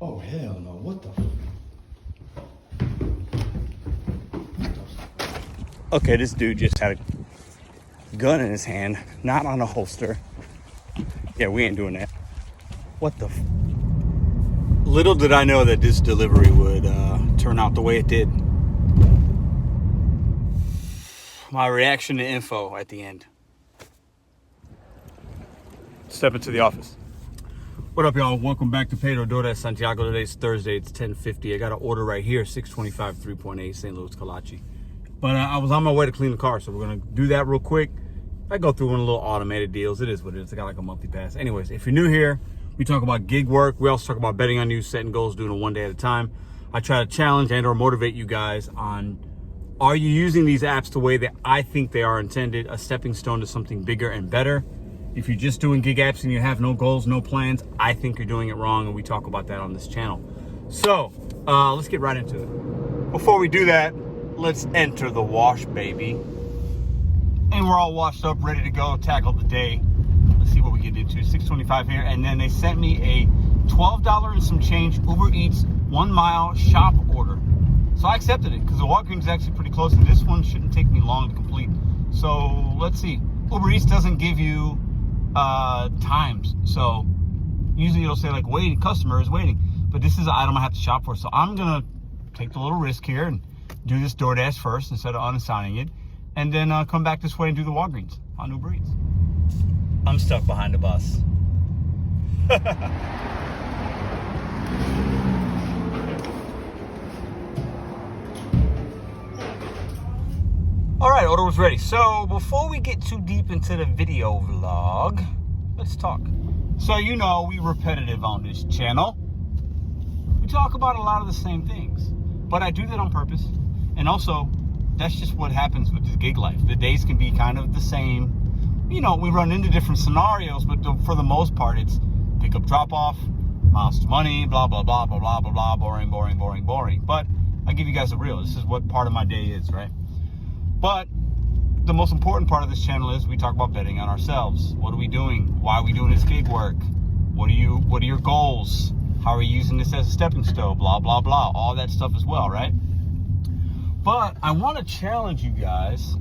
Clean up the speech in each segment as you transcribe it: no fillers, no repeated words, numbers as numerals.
Oh, hell no. What the? Okay, this dude just had a gun in his hand, not on a holster. Yeah, we ain't doing that. What the? Little did I know that this delivery would turn out the way it did. My reaction to info at the end. Step into the office. What up, y'all? Welcome back to Pedro Doordash Santiago. Today's Thursday. It's 10:50. I got an order right here, 625 3.8 St. Louis Kalachi. But I was on my way to clean the car, so we're gonna do that real quick. I go through one of the little automated deals. It is what it is. I got like a monthly pass. Anyways, if you're new here, we talk about gig work. We also talk about betting on you, setting goals, doing it one day at a time. I try to challenge and or motivate you guys on, are you using these apps the way that I think they are intended, a stepping stone to something bigger and better? If you're just doing gig apps and you have no goals, no plans, I think you're doing it wrong, and we talk about that on this channel. So, let's get right into it. Before we do that, let's enter the wash, baby. And we're all washed up, ready to go, tackle the day. Let's see what we get into. $6.25 here, and then they sent me a $12 and some change Uber Eats 1 mile shop order. So I accepted it because the Walgreens is actually pretty close, and this one shouldn't take me long to complete. So let's see. Uber Eats doesn't give you times, so usually it'll say like waiting, customer is waiting, but this is an item I have to shop for, so I'm gonna take the little risk here and do this DoorDash first instead of unassigning it, and then come back this way and do the Walgreens on Uber Eats. I'm stuck behind a bus. All right, order was ready. So before we get too deep into the video vlog, let's talk. So you know we repetitive on this channel. We talk about a lot of the same things, but I do that on purpose. And also, that's just what happens with the gig life. The days can be kind of the same. You know, we run into different scenarios, but for the most part, it's pick up, drop off, miles to money, blah, blah, blah, blah, blah, blah, blah, boring, boring, boring, boring. But I give you guys a real. This is what part of my day is, right? But the most important part of this channel is we talk about betting on ourselves. What are we doing? Why are we doing this gig work? What are your goals? How are you using this as a stepping stone? Blah, blah, blah. All that stuff as well, right? But I want to challenge you guys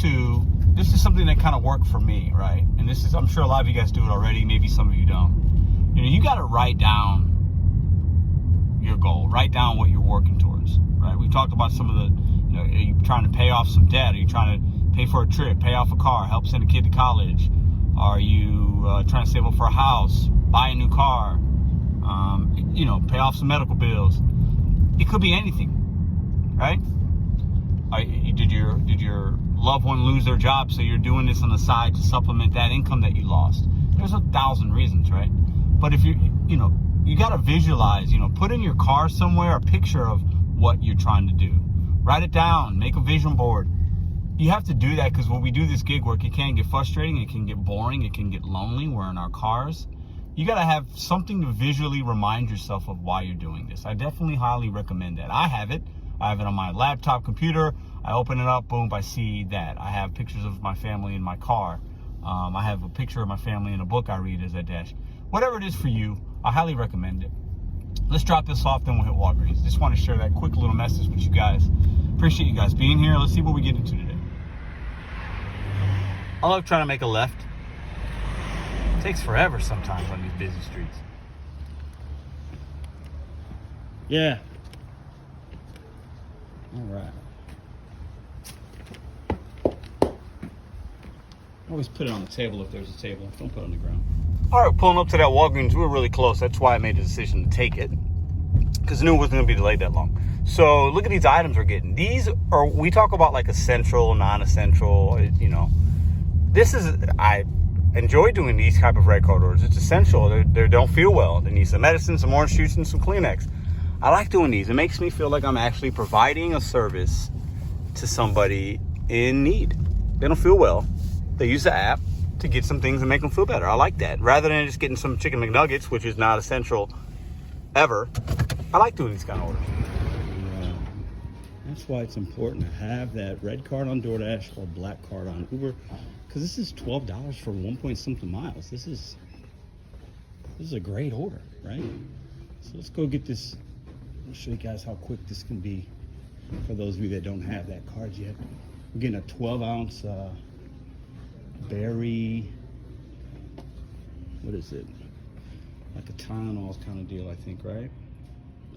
to, this is something that kind of worked for me, right? And this is, I'm sure a lot of you guys do it already. Maybe some of you don't. You know, you got to write down your goal. Write down what you're working towards, right? We've talked about some of the, you know, are you trying to pay off some debt? Are you trying to pay for a trip, pay off a car, help send a kid to college? Are you trying to save up for a house, buy a new car, you know, pay off some medical bills? It could be anything, right? Did your loved one lose their job, so you're doing this on the side to supplement that income that you lost? There's 1,000 reasons, right? But if you know, you got to visualize, you know, put in your car somewhere a picture of what you're trying to do. Write it down, make a vision board. You have to do that because when we do this gig work, it can get frustrating, it can get boring, it can get lonely. We're in our cars. You got to have something to visually remind yourself of why you're doing this. I definitely highly recommend that. I have it on my laptop computer. I open it up, boom, I see that. I have pictures of my family in my car. I have a picture of my family in a book I read as I dash. Whatever it is for you, I highly recommend it. Let's drop this off, then we'll hit Walgreens. Just want to share that quick little message with you guys. Appreciate you guys being here. Let's see what we get into today. I love trying to make a left. It takes forever sometimes on these busy streets. Yeah. All right. Always put it on the table if there's a table. Don't put it on the ground. All right, pulling up to that Walgreens. We were really close. That's why I made the decision to take it, because I knew it wasn't going to be delayed that long. So look at these items we're getting. These are, we talk about like essential, non-essential, you know. This is, I enjoy doing these type of red card orders. It's essential. They don't feel well. They need some medicine, some orange juice, and some Kleenex. I like doing these. It makes me feel like I'm actually providing a service to somebody in need. They don't feel well. They use the app to get some things and make them feel better. I like that. Rather than just getting some chicken McNuggets, which is not essential ever, I like doing these kind of orders. That's why it's important to have that red card on DoorDash or black card on Uber, because this is $12 for 1 point something miles. This is a great order, right? So let's go get this. I'll show you guys how quick this can be for those of you that don't have that card yet. We're getting a 12-ounce berry, what is it? Like a Tylenol kind of deal, I think, right?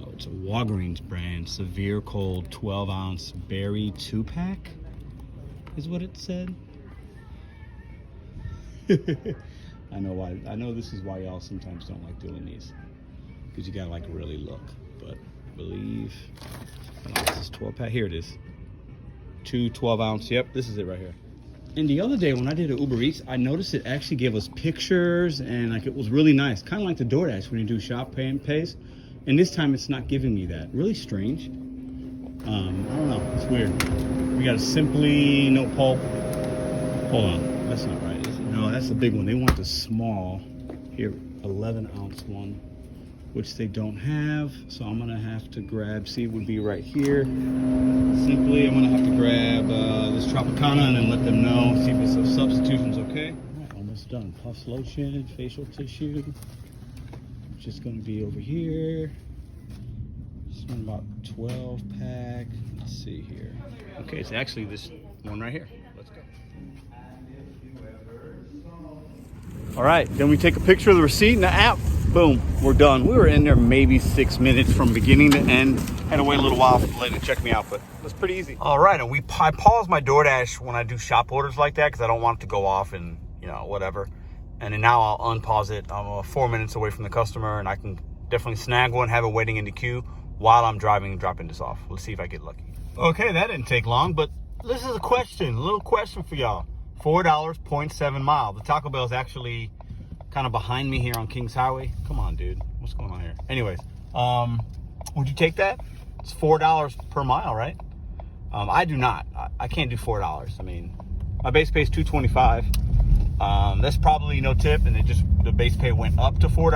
Oh, it's a Walgreens brand, severe cold 12-ounce berry 2-pack is what it said. I know why. I know this is why y'all sometimes don't like doing these, because you gotta like really look. But I believe this is 12-pack. Here it is. 2 12-ounce. Yep, this is it right here. And the other day when I did an Uber Eats, I noticed it actually gave us pictures and like it was really nice, kind of like the Doordash when you do shop pay and pays. And this time it's not giving me that. Really strange. I don't know. It's weird. We got a Simply no pulp. Hold on. That's not right, is it? No, that's the big one. They want the small. Here, 11-ounce one, which they don't have. So I'm going to have to grab, see, it would be right here. Simply, I'm going to have to grab this Tropicana and then let them know. See if it's a substitution's okay. All right, almost done. Puffs lotion, facial tissue. Just going to be over here. This one about 12-pack. Let's see here. Okay, it's actually this one right here. Let's go. All right, then we take a picture of the receipt and the app. Boom, we're done. We were in there maybe 6 minutes from beginning to end. Had to wait a little while for letting it check me out, but it was pretty easy. All right, and I pause my Doordash when I do shop orders like that because I don't want it to go off and, you know, whatever. And then now I'll unpause it. I'm 4 minutes away from the customer, and I can definitely snag one, have it waiting in the queue while I'm driving and dropping this off. Let's see if I get lucky. Okay, that didn't take long, but this is a little question for y'all. $4, 0.7 mile. The Taco Bell is actually kind of behind me here on Kings Highway. Come on, dude. What's going on here? Anyways, would you take that? It's $4 per mile, right? I do not. I can't do $4. I mean, my base pay is $2.25. That's probably no tip, and the base pay went up to $4.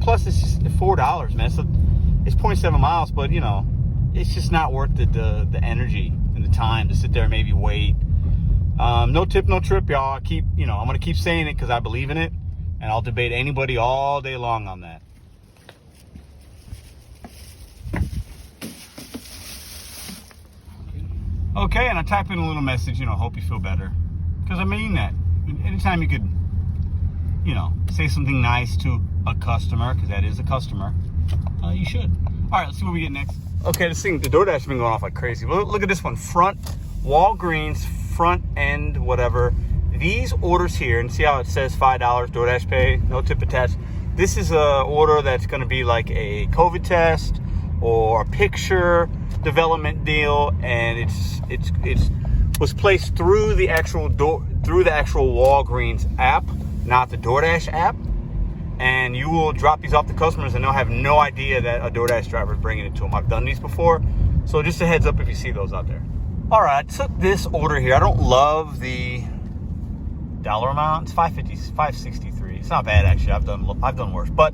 Plus it's just $4, man. So it's 0.7 miles, but you know, it's just not worth the energy and the time to sit there and maybe wait. No tip, no trip, y'all. I'm gonna keep saying it because I believe in it, and I'll debate anybody all day long on that. Okay, and I type in a little message, hope you feel better. Because I mean that. Anytime you could, say something nice to a customer, because that is a customer, you should. All right, let's see what we get next. Okay, the Doordash has been going off like crazy. Look at this one. Walgreens front end, whatever. These orders here, and see how it says $5 Doordash pay, no tip attached. This is a order that's going to be like a COVID test or a picture development deal, and it's was placed through the actual Walgreens app, not the Doordash app. And you will drop these off to customers, and they'll have no idea that a Doordash driver is bringing it to them. I've done these before, so just a heads up if you see those out there. All right, I took this order here. I don't love the dollar amount. It's $5.50, $5.63. It's not bad actually. I've done worse. But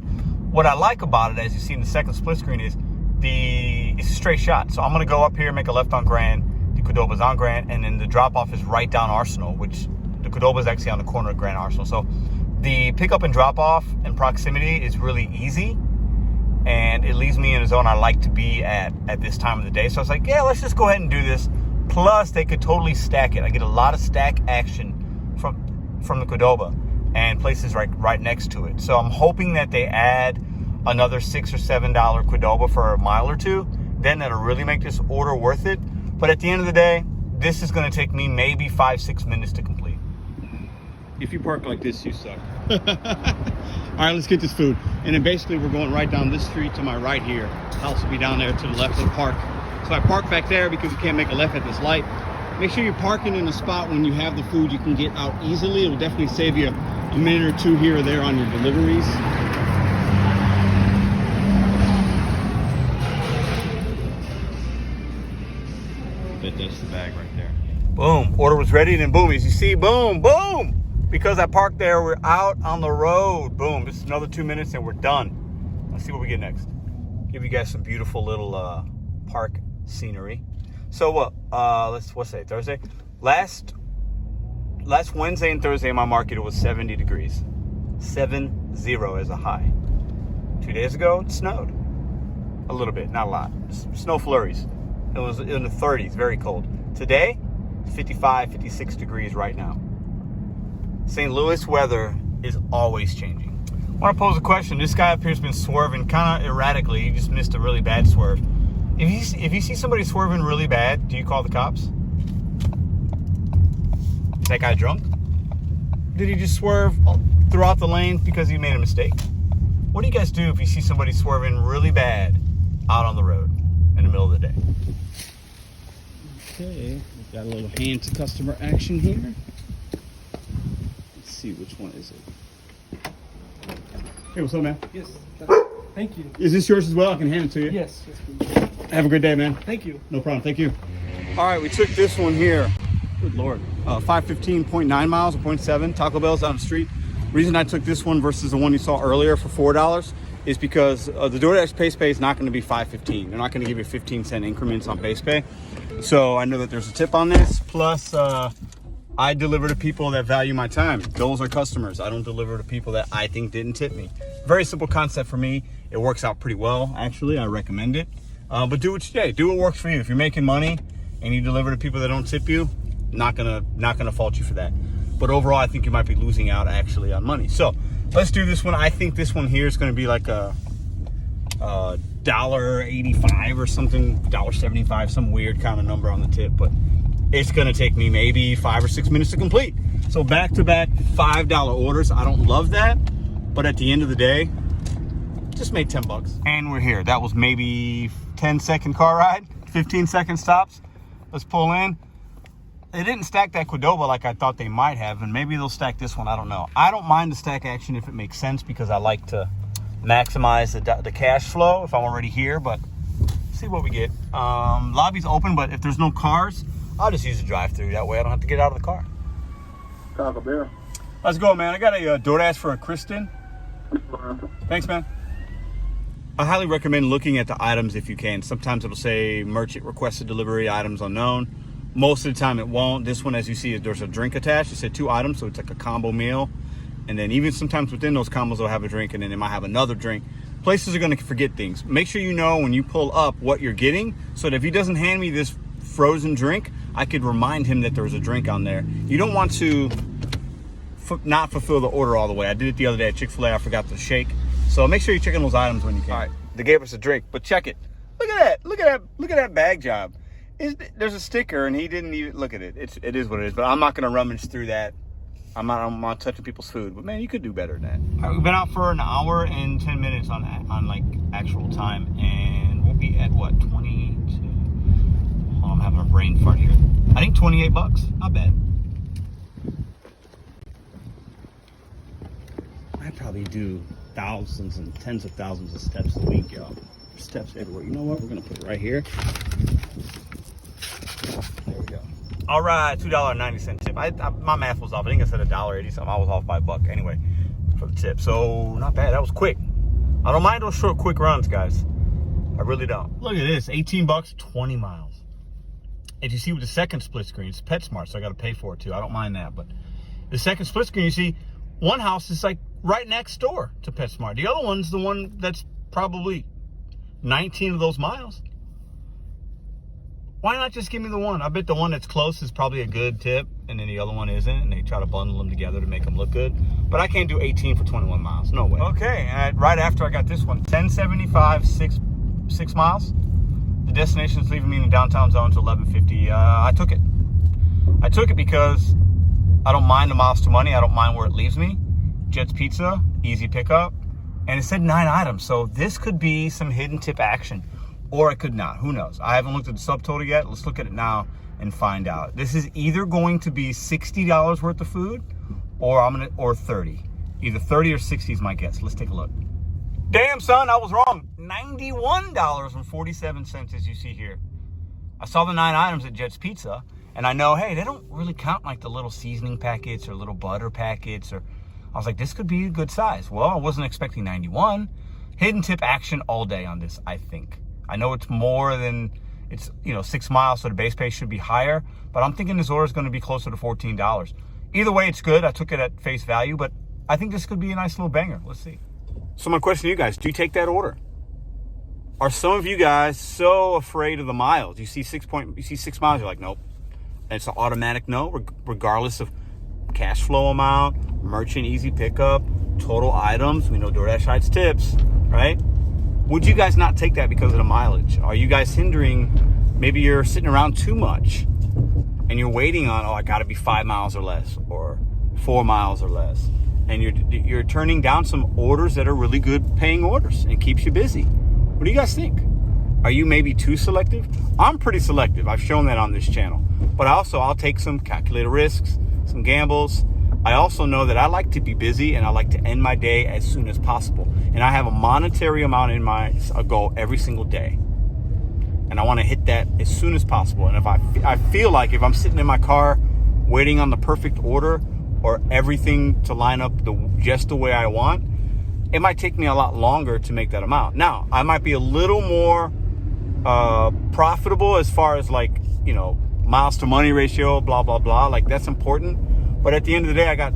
what I like about it, as you see in the second split screen, is it's a straight shot. So I'm gonna go up here, make a left on Grand. The Qdoba's on Grand, and then the drop off is right down Arsenal, which the Qdoba is actually on the corner of Grand Arsenal. So the pickup and drop off and proximity is really easy, and it leaves me in a zone I like to be at this time of the day. So I was like, yeah, let's just go ahead and do this. Plus, they could totally stack it. I get a lot of stack action from the Qdoba and places right next to it. So I'm hoping that they add another $6 or $7 Qdoba for a mile or two. Then that'll really make this order worth it. But at the end of the day, this is going to take me maybe 5-6 minutes to complete. If you park like this, you suck. All right, let's get this food. And then basically we're going right down this street to my right here. House will be down there to the left of the park. So I park back there because you can't make a left at this light. Make sure you're parking in a spot when you have the food you can get out easily. It'll definitely save you a minute or two here or there on your deliveries. I bet that's the bag right there. Boom, order was ready, and then boom, as you see, boom, boom. Because I parked there, we're out on the road. Boom, this is another 2 minutes and we're done. Let's see what we get next. Give you guys some beautiful little park scenery. So what's today, Thursday? Last Wednesday and Thursday in my market, it was 70 degrees. 70 as a high. 2 days ago, it snowed. A little bit, not a lot. Snow flurries. It was in the 30s, very cold. Today, 55, 56 degrees right now. St. Louis weather is always changing. I want to pose a question. This guy up here's been swerving kind of erratically. He just missed a really bad swerve. If you see somebody swerving really bad, do you call the cops? Is that guy drunk? Did he just swerve throughout the lane because he made a mistake? What do you guys do if you see somebody swerving really bad out on the road in the middle of the day? Okay, we've got a little hand to customer action here. Let's see, which one is it? Hey, what's up, man? Yes, thank you. Is this yours as well? I can hand it to you. Yes, please. Have a good day, man. Thank you. No problem. Thank you. All right, we took this one here. Good Lord. 515.9 miles, or 0.7. Taco Bell's down the street. Reason I took this one versus the one you saw earlier for $4 is because the DoorDash base pay is not going to be $5.15. They're not going to give you 15-cent increments on base pay. So I know that there's a tip on this. Plus, I deliver to people that value my time. Those are customers. I don't deliver to people that I think didn't tip me. Very simple concept for me. It works out pretty well, actually. I recommend it. But do what you say. Do what works for you. If you're making money and you deliver to people that don't tip you, not gonna fault you for that. But overall, I think you might be losing out actually on money. So let's do this one. I think this one here is going to be like a $1.85 or something, $1.75, some weird kind of number on the tip. But it's going to take me maybe 5 or 6 minutes to complete. So back-to-back $5 orders. I don't love that, but at the end of the day, just made 10 bucks. And we're here. That was maybe 10-second car ride, 15-second stops. Let's pull in. They didn't stack that Qdoba like I thought they might have, and maybe they'll stack this one. I don't know. I don't mind the stack action if it makes sense because I like to maximize the cash flow if I'm already here, but see what we get. Lobby's open, but if there's no cars, I'll just use the drive-thru. That way I don't have to get out of the car. Taco Bell. Let's go, man. I got a Doordash for a Kristen. Thanks, man. I highly recommend looking at the items if you can. Sometimes it'll say merchant requested delivery, items unknown. Most of the time it won't. This one, as you see, there's a drink attached. It said 2 items, so it's like a combo meal. And then even sometimes within those combos, they'll have a drink, and then they might have another drink. Places are going to forget things. Make sure you know when you pull up what you're getting, so that if he doesn't hand me this frozen drink, I could remind him that there was a drink on there. You don't want to not fulfill the order all the way. I did it the other day at Chick-fil-A. I forgot to shake. So make sure you're checking those items when you can. All right, they gave us a drink, but check it. Look at that. Look at that. Look at that bag job. There's a sticker, and he didn't even look at it. It is what it is, but I'm not going to rummage through that. I'm not touching people's food, but man, you could do better than that. All right, we've been out for an hour and 10 minutes on like actual time, and we'll be at what, 22? Oh, I'm having a brain fart here. I think 28 bucks. Not bad. I probably do thousands and tens of thousands of steps a week, y'all. Steps everywhere. You know what? We're gonna put it right here. There we go. All right, $2.90 tip. My math was off. I think I said $1.80 something. I was off by $1 anyway for the tip. So not bad. That was quick. I don't mind those short, quick runs, guys. I really don't. Look at this. 18 bucks, 20 miles. If you see with the second split screen, it's PetSmart, so I got to pay for it too. I don't mind that, but the second split screen, you see, one house is like right next door to PetSmart. The other one's the one that's probably 19 of those miles. Why not just give me the one? I bet the one that's close is probably a good tip, and then the other one isn't, and they try to bundle them together to make them look good. But I can't do 18 for 21 miles. No way. Okay, and right after I got this one, 1075, 6 miles. The destination is leaving me in the downtown zone to 1150. I took it. I took it because I don't mind the miles to money. I don't mind where it leaves me. Jet's Pizza, easy pickup. And it said 9 items, so this could be some hidden tip action. Or it could not, who knows? I haven't looked at the subtotal yet. Let's look at it now and find out. This is either going to be $60 worth of food, or 30. Either 30 or 60 is my guess. Let's take a look. Damn, son, I was wrong. $91.47 as you see here. I saw the 9 items at Jet's Pizza, and I know, hey, they don't really count like the little seasoning packets or little butter packets, or I was like, this could be a good size. Well, I wasn't expecting 91. Hidden tip action all day on this, I think. I know it's more than, it's 6 miles, so the base pay should be higher, but I'm thinking this order is going to be closer to $14. Either way, it's good. I took it at face value, but I think this could be a nice little banger. Let's see. So my question to you guys, do you take that order? Are some of you guys so afraid of the miles? You see 6 miles, you're like, nope. And it's an automatic no, regardless of cash flow amount, merchant easy pickup, total items. We know Doordash hides tips, right? Would you guys not take that because of the mileage? Are you guys hindering? Maybe you're sitting around too much and you're waiting on, oh, I got to be 5 miles or less or 4 miles or less. And you're turning down some orders that are really good paying orders and keeps you busy. What do you guys think? Are you maybe too selective? I'm pretty selective. I've shown that on this channel. But I'll take some calculated risks, some gambles. I also know that I like to be busy and I like to end my day as soon as possible. And I have a monetary amount in my goal every single day. And I want to hit that as soon as possible. And if I feel like if I'm sitting in my car waiting on the perfect order or everything to line up just the way I want, it might take me a lot longer to make that amount. Now, I might be a little more profitable as far as like, you know, miles to money ratio, blah, blah, blah. Like that's important. But at the end of the day, I got,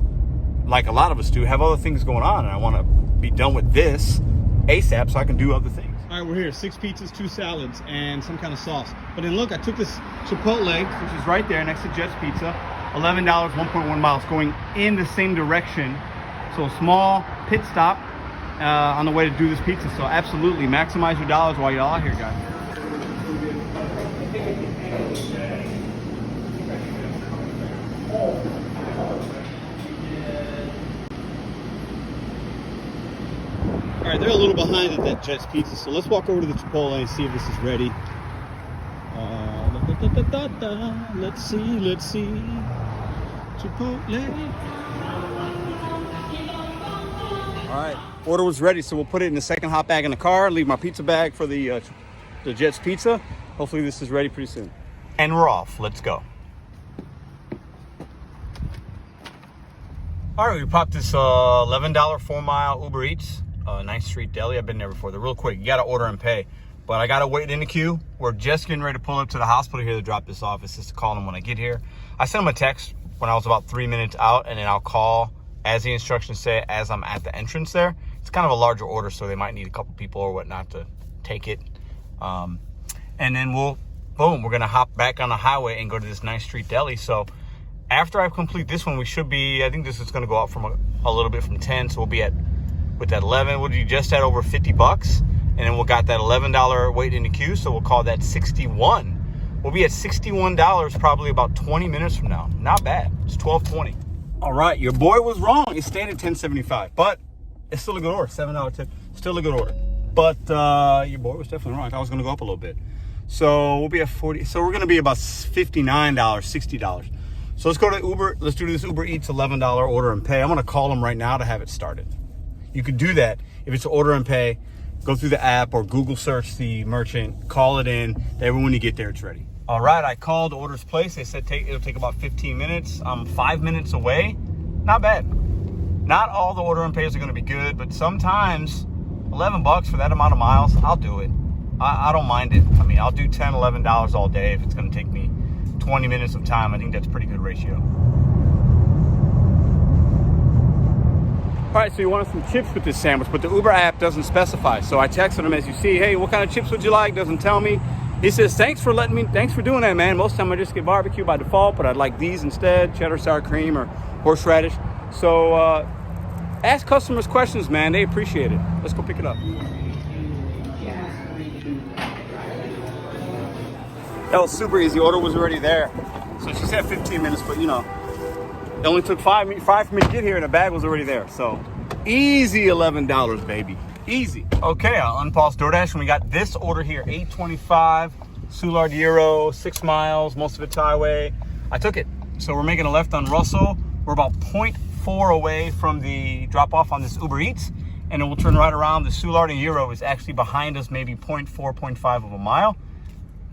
like a lot of us do, have other things going on. And I want to be done with this ASAP so I can do other things. All right, we're here. 6 pizzas, 2 salads, and some kind of sauce. But then look, I took this Chipotle, which is right there next to Jet's Pizza. $11, 1.1 miles, going in the same direction. So a small pit stop on the way to do this pizza. So absolutely maximize your dollars while you're out here, guys. All right, they're a little behind at that Jet's Pizza, so let's walk over to the Chipotle and see if this is ready. Let's see. Chipotle. All right, order was ready, so we'll put it in the second hot bag in the car, leave my pizza bag for the Jet's Pizza. Hopefully this is ready pretty soon. And we're off. Let's go. All right, we popped this $11 4-mile Uber Eats, 9th Street Deli. I've been there before. They're real quick. You got to order and pay. But I got to wait in the queue. We're just getting ready to pull up to the hospital here to drop this off. It's just to call them when I get here. I sent them a text when I was about 3 minutes out, and then I'll call, as the instructions say, as I'm at the entrance there. It's kind of a larger order, so they might need a couple people or whatnot to take it. And then we're going to hop back on the highway and go to this 9th Street Deli. So after I complete this one, we should be, I think this is going to go up from a little bit from 10. So we'll be with that 11, we'll be just at over $50. And then we'll got that $11 wait in the queue. So we'll call that 61. We'll be at $61 probably about 20 minutes from now. Not bad. It's $12.20. All right, your boy was wrong. It's staying at $10.75, but it's still a good order. $7 tip, still a good order. But your boy was definitely wrong. I thought I was going to go up a little bit. So we'll be at 40. So we're going to be about $59, $60. So let's go to Uber. Let's do this Uber Eats $11 order and pay. I'm going to call them right now to have it started. You can do that if it's order and pay. Go through the app or Google search the merchant, call it in. When you get there, it's ready. All right, I called orders place. They said it'll take about 15 minutes. I'm 5 minutes away. Not bad. Not all the order and pays are going to be good, but sometimes $11 for that amount of miles, I'll do it. I don't mind it. I mean, I'll do $10, $11 all day if it's going to take me 20 minutes of time. I think that's a pretty good ratio. All right, so you wanted some chips with this sandwich, but the Uber app doesn't specify. So I texted him, as you see, hey, what kind of chips would you like? Doesn't tell me. He says, thanks for doing that, man. Most of the time I just get barbecue by default, but I'd like these instead, cheddar sour cream or horseradish. So ask customers questions, man. They appreciate it. Let's go pick it up. That was super easy. Order was already there. So she said 15 minutes, but you know, it only took five for me to get here and the bag was already there. So easy $11, baby. Easy. Okay, I'll unpause Doordash and we got this order here, $8.25, Soulard Euro, 6 miles, most of it's highway. I took it. So we're making a left on Russell. We're about 0.4 away from the drop off on this Uber Eats. And then we'll turn right around. The Soulard Euro is actually behind us, maybe 0.4, 0.5 of a mile.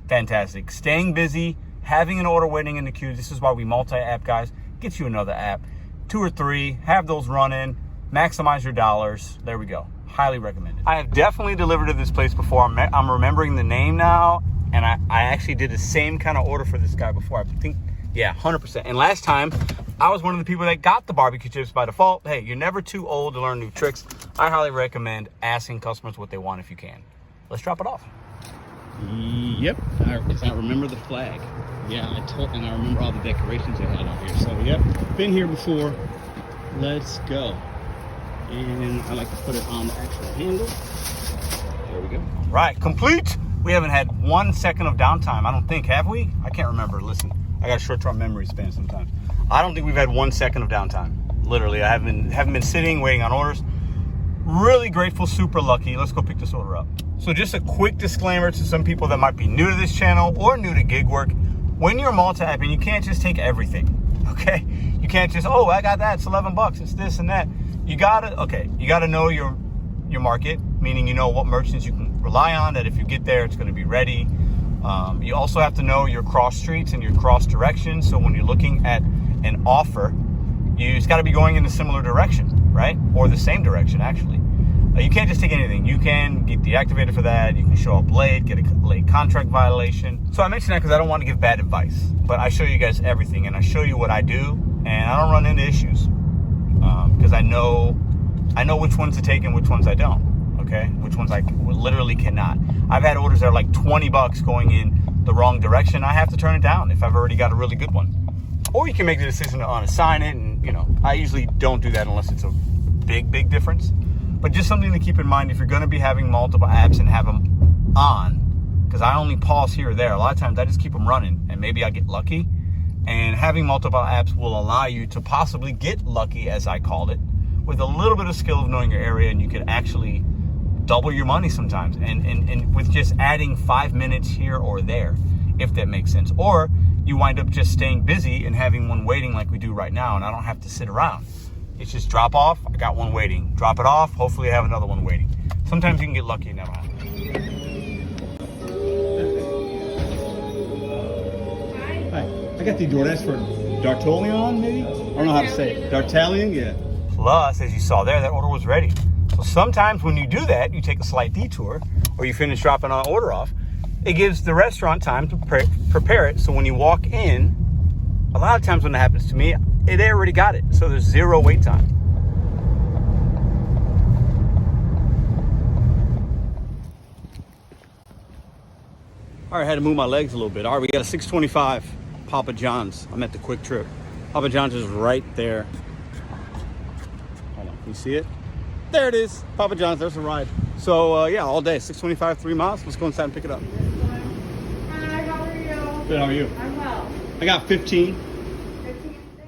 Fantastic. Staying busy, having an order waiting in the queue. This is why we multi-app, guys. Get you another app, 2 or 3, have those running, maximize your dollars. There we go. Highly recommended. I have definitely delivered to this place before. I'm remembering the name now, and I actually did the same kind of order for this guy before. I think Yeah, 100%. And last time, I was one of the people that got the barbecue chips by default. Hey, you're never too old to learn new tricks. I highly recommend asking customers what they want if you can. Let's drop it off. Yep, I remember the flag. Yeah, and I remember all the decorations they had out here. So, yep, been here before. Let's go. And I like to put it on the actual handle. There we go. Right, complete. We haven't had 1 second of downtime, I don't think, have we? I can't remember. Listen, I got a short-term memory span sometimes. I don't think we've had 1 second of downtime. Literally, I haven't been sitting, waiting on orders. Really grateful, super lucky. Let's go pick this order up. So just a quick disclaimer to some people that might be new to this channel or new to gig work. When you're multi-apping, you can't just take everything, okay? You can't just, oh, I got that, it's 11 bucks, it's this and that. You gotta know your market, meaning you know what merchants you can rely on, that if you get there, it's gonna be ready. You also have to know your cross streets and your cross directions. So when you're looking at an offer, it's gotta be going in a similar direction, right? Or the same direction, actually. You can't just take anything. You can get deactivated for that. You can show up late, get a late contract violation. So I mention that because I don't want to give bad advice, but I show you guys everything and I show you what I do, and I don't run into issues because I know which ones to take and which ones I don't. Okay, which ones I literally cannot. I've had orders that are like 20 bucks going in the wrong direction. I have to turn it down if I've already got a really good one. Or you can make the decision to unassign it, and I usually don't do that unless it's a big difference. But just something to keep in mind if you're going to be having multiple apps and have them on, because I only pause here or there. A lot of times I just keep them running and maybe I get lucky. And having multiple apps will allow you to possibly get lucky, as I called it, with a little bit of skill of knowing your area, and you could actually double your money sometimes. And with just adding 5 minutes here or there, if that makes sense. Or you wind up just staying busy and having one waiting like we do right now, and I don't have to sit around. It's just drop off, I got one waiting. Drop it off, hopefully I have another one waiting. Sometimes you can get lucky and never happen. Hi, I got the Doordash for D'Artagnan, maybe? I don't know how to say it. D'Artagnan, yeah. Plus, as you saw there, that order was ready. So sometimes when you do that, you take a slight detour, or you finish dropping an order off, it gives the restaurant time to prepare it. So when you walk in, a lot of times when it happens to me, they already got it. So there's zero wait time. All right, I had to move my legs a little bit. All right, we got a 625 Papa John's. I'm at the Quick Trip. Papa John's is right there. Hold on, can you see it? There it is, Papa John's, there's a ride. So yeah, all day, 625, 3 miles. Let's go inside and pick it up. Hi, how are you? Good, how are you? I'm well. I got 15.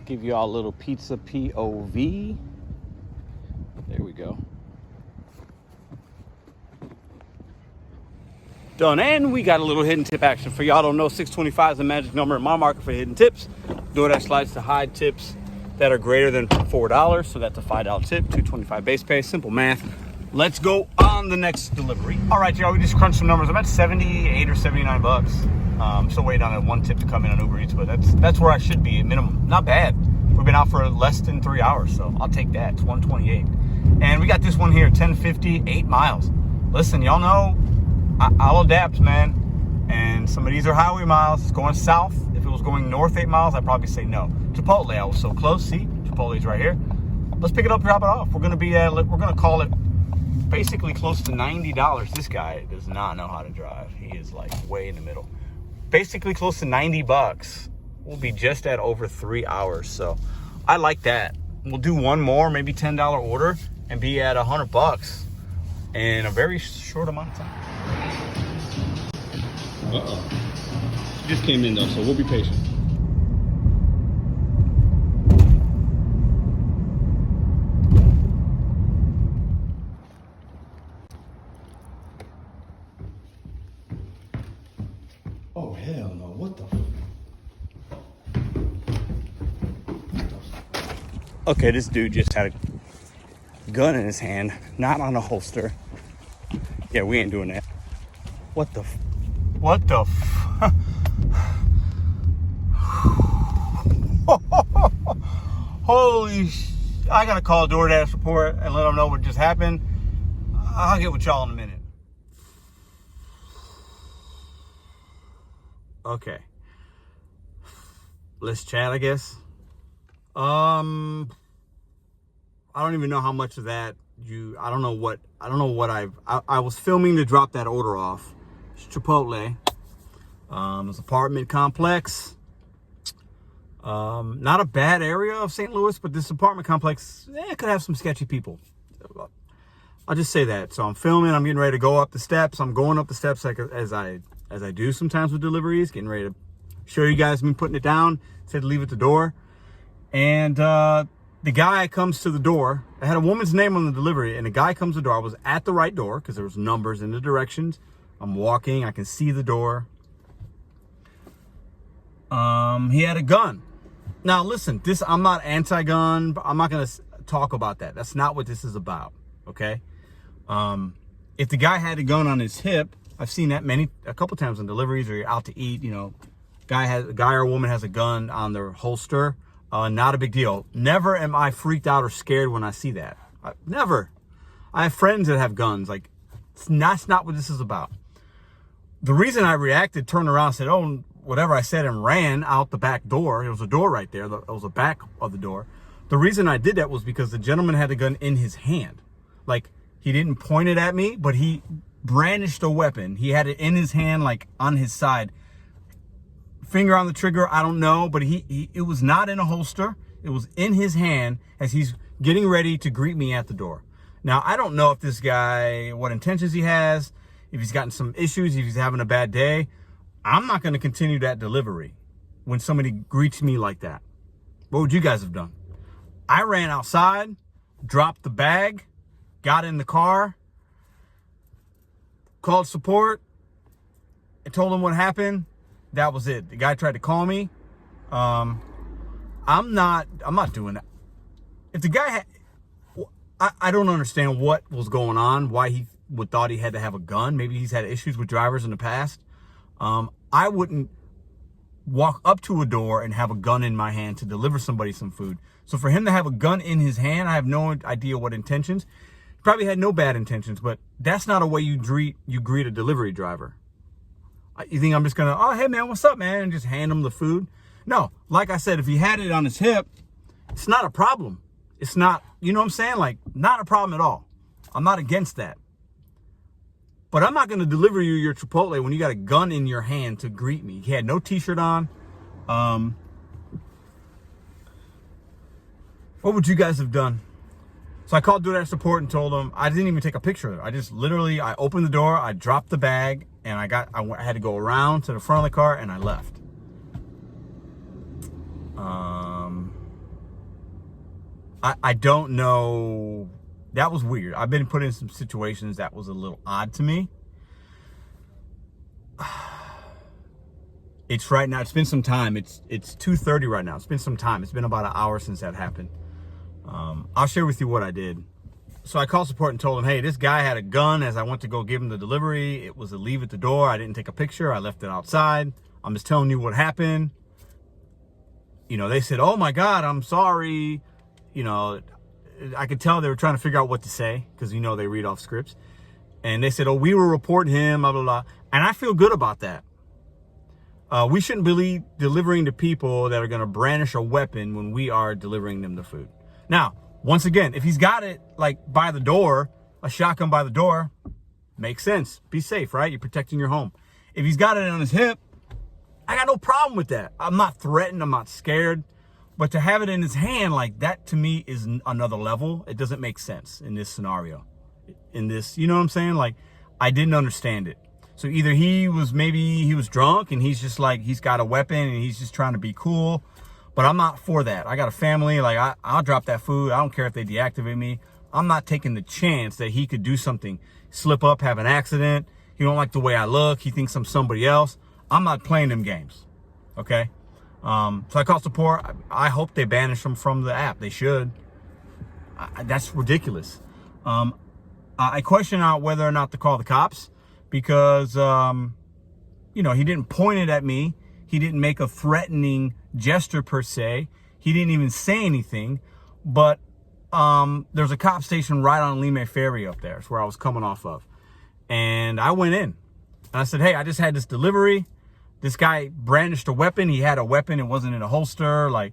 Give you all a little pizza POV. There we go. Done, and we got a little hidden tip action. For y'all don't know, 625 is the magic number in my market for hidden tips. DoorDash slides to hide tips that are greater than $4, so that's a $5 tip, $2.25 base pay, simple math. Let's go on the next delivery. All right, y'all, we just crunched some numbers. I'm at 78 or 79 bucks. Still waiting on that one tip to come in on Uber Eats, but that's where I should be at minimum. Not bad. We've been out for less than 3 hours, so I'll take that. It's 128. And we got this one here, 1050, 8 miles. Listen, y'all know I'll adapt, man. And some of these are highway miles. It's going south. If it was going north 8 miles, I'd probably say no. Chipotle, I was so close. See, Chipotle's right here. Let's pick it up, drop it off. We're gonna call it basically close to $90. This guy does not know how to drive. He is like way in the middle. Basically close to 90 bucks. We'll be just at over 3 hours. So I like that. We'll do one more, maybe $10 order, and be at 100 bucks in a very short amount of time. Uh-oh. Just came in though, so we'll be patient. Oh, hell no. What the? Okay, this dude just had a gun in his hand, not on a holster. Yeah, we ain't doing that. What the? What the? Holy sh! I gotta call a DoorDash report and let them know what just happened. I'll get with y'all in a minute. Okay. let's chat, I guess. I don't even know how much of that I don't know what I was filming to drop that order off. It's Chipotle. It's apartment complex. Not a bad area of St. Louis, but this apartment complex, could have some sketchy people. I'll just say that. So I'm filming, I'm getting ready to go up the steps. I'm going up the steps like as I do sometimes with deliveries, getting ready to show you guys me putting it down. Said to leave at the door. And the guy comes to the door. I had a woman's name on the delivery, and the guy comes to the door. I was at the right door because there was numbers in the directions. I'm walking, I can see the door. He had a gun. Now listen, I'm not anti-gun, but I'm not gonna talk about that. That's not what this is about, okay? If the guy had a gun on his hip, I've seen that a couple times on deliveries, or you're out to eat, you know, a guy or a woman has a gun on their holster. Not a big deal. Never am I freaked out or scared when I see that. Never. I have friends that have guns. Like, that's not what this is about. The reason I reacted, turned around, said, oh, whatever I said, and ran out the back door. There was a door right there. It was the back of the door. The reason I did that was because the gentleman had the gun in his hand. Like, he didn't point it at me, but he brandished a weapon. He had it in his hand, like on his side. Finger on the trigger, I don't know, but it was not in a holster. It was in his hand as he's getting ready to greet me at the door. Now, I don't know if this guy, what intentions he has, if he's gotten some issues, if he's having a bad day. I'm not going to continue that delivery when somebody greets me like that. What would you guys have done? I ran outside, dropped the bag, got in the car, called support, and told them what happened. That was it. The guy tried to call me. I'm not doing that. If the guy I don't understand what was going on, why he thought he had to have a gun. Maybe he's had issues with drivers in the past. I wouldn't walk up to a door and have a gun in my hand to deliver somebody some food. So for him to have a gun in his hand, I have no idea what intentions. Probably had no bad intentions, but that's not a way you greet a delivery driver. You think I'm just gonna, oh, hey man, what's up, man? And just hand him the food? No, like I said, if he had it on his hip, it's not a problem. It's not, you know what I'm saying? Like, not a problem at all. I'm not against that. But I'm not gonna deliver you your Chipotle when you got a gun in your hand to greet me. He had no t-shirt on. What would you guys have done? So I called Doordash support and told them, I didn't even take a picture of it. I just literally, I opened the door, I dropped the bag, and I had to go around to the front of the car, and I left. I don't know. That was weird. I've been put in some situations that was a little odd to me. It's right now, it's been some time. It's 2:30 right now. It's been some time. It's been about an hour since that happened. I'll share with you what I did. So I called support and told them, hey, this guy had a gun as I went to go give him the delivery. It was a leave at the door. I didn't take a picture. I left it outside. I'm just telling you what happened. You know, they said, oh my God, I'm sorry. You know, I could tell they were trying to figure out what to say because, you know, they read off scripts. And they said, oh, we will report him, blah, blah, blah. And I feel good about that. We shouldn't be delivering to people that are going to brandish a weapon when we are delivering them the food. Now, once again, if he's got it like by the door, a shotgun by the door, makes sense. Be safe, right? You're protecting your home. If he's got it on his hip, I got no problem with that. I'm not threatened. I'm not scared. But to have it in his hand like that, to me, is another level. It doesn't make sense in this scenario. In this, you know what I'm saying? Like, I didn't understand it. So either maybe he was drunk and he's just like, he's got a weapon and he's just trying to be cool. But I'm not for that. I got a family. Like, I'll drop that food. I don't care if they deactivate me. I'm not taking the chance that he could do something, slip up, have an accident. He don't like the way I look. He thinks I'm somebody else. I'm not playing them games. Okay? So I called support. I hope they banish him from the app. They should. That's ridiculous. I question out whether or not to call the cops because, you know, he didn't point it at me. He didn't make a threatening gesture per se. He didn't even say anything. But there's a cop station right on Lime Ferry up there. It's where I was coming off of. And I went in. And I said, hey, I just had this delivery. This guy brandished a weapon. He had a weapon. It wasn't in a holster. Like,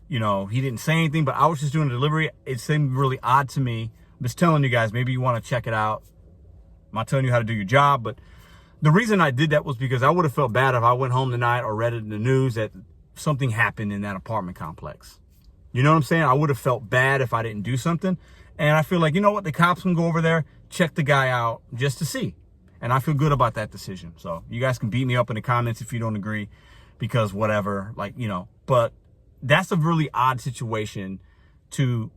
you know, he didn't say anything, but I was just doing a delivery. It seemed really odd to me. I'm just telling you guys, maybe you want to check it out. I'm not telling you how to do your job, but the reason I did that was because I would have felt bad if I went home tonight or read it in the news that something happened in that apartment complex. You know what I'm saying? I would have felt bad if I didn't do something. And I feel like, you know what? The cops can go over there, check the guy out just to see. And I feel good about that decision. So you guys can beat me up in the comments if you don't agree, because whatever, like, you know, but that's a really odd situation to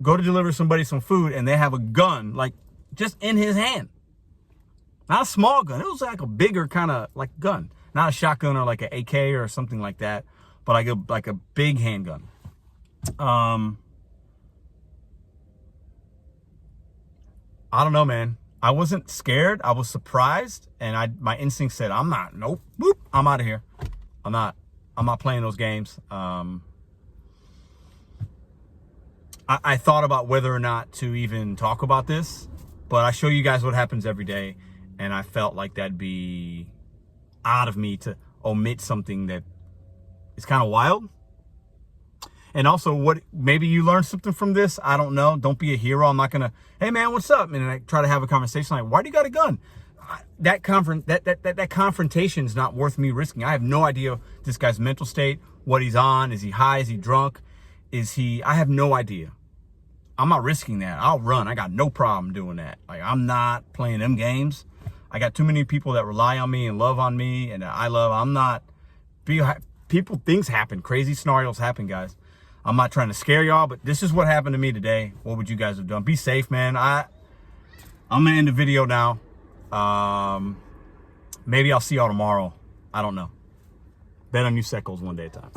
go to deliver somebody some food and they have a gun, like just in his hand. Not a small gun. It was like a bigger kind of like gun, not a shotgun or like an AK or something like that, but like a big handgun. I don't know, man. I wasn't scared. I was surprised, and my instinct said, I'm not. Nope. Boop. I'm out of here. I'm not playing those games. I thought about whether or not to even talk about this, but I show you guys what happens every day, and I felt like that'd be odd of me to omit something that is kind of wild. And also, maybe you learned something from this. I don't know. Don't be a hero. I'm not gonna, hey man, what's up? And I try to have a conversation like, why do you got a gun? That confrontation is not worth me risking. I have no idea this guy's mental state, what he's on. Is he high? Is he drunk? I have no idea. I'm not risking that. I'll run. I got no problem doing that. Like, I'm not playing them games. I got too many people that rely on me and love on me, and I'm not. Things happen. Crazy scenarios happen, guys. I'm not trying to scare y'all, but this is what happened to me today. What would you guys have done? Be safe, man. I'm gonna end the video now. Maybe I'll see y'all tomorrow. I don't know. Bet on you, Seckles, one day at a time.